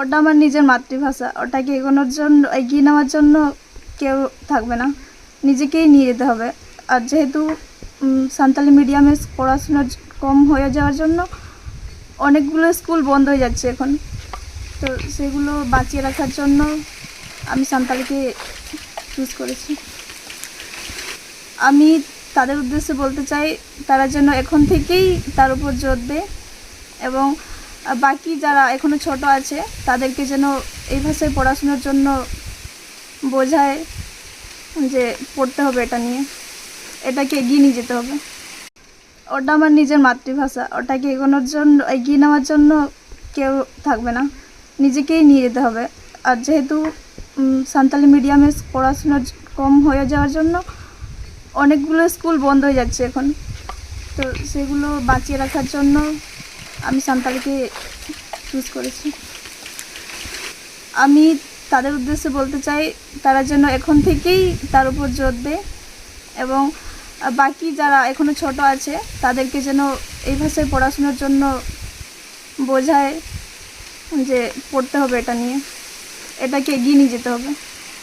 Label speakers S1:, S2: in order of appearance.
S1: ওটা আমার নিজের মাতৃভাষা, ওটাকে এগিয়ে নেওয়ার জন্য কেউ থাকবে না, নিজেকেই নিয়ে যেতে হবে। আর যেহেতু সান্তালি মিডিয়ামে পড়াশোনা কম হয়ে যাওয়ার জন্য অনেকগুলো স্কুল বন্ধ হয়ে যাচ্ছে এখন, তো সেগুলো বাঁচিয়ে রাখার জন্য আমি সান্তালিকে চুজ করেছি। আমি তাদের উদ্দেশ্যে বলতে চাই, তারা যেন এখন থেকেই তার উপর জোর দেয় এবং বাকি যারা এখনও ছোট আছে তাদেরকে যেন এই ভাষায় পড়াশোনার জন্য বোঝায় যে পড়তে হবে, এটা নিয়ে এটাকে এগিয়ে নিয়ে যেতে হবে। ওটা আমার নিজের মাতৃভাষা, ওটাকে এগিয়ে নেওয়ার জন্য কেউ থাকবে না, নিজেকেই নিয়ে যেতে হবে। আর যেহেতু সান্তালি মিডিয়ামে পড়াশোনা কম হয়ে যাওয়ার জন্য অনেকগুলো স্কুল বন্ধ হয়ে যাচ্ছে এখন, তো সেগুলো বাঁচিয়ে রাখার জন্য আমি সান্তালিকে চুজ করেছি। আমি তাদের উদ্দেশ্যে বলতে চাই, তারা যেন এখন থেকেই তার উপর জোর দেয় এবং বাকি যারা এখনও ছোট আছে তাদেরকে যেন এই ভাষায় পড়াশোনার জন্য বোঝায় যে পড়তে হবে, এটা নিয়ে এটাকে এগিয়ে নিয়ে যেতে হবে।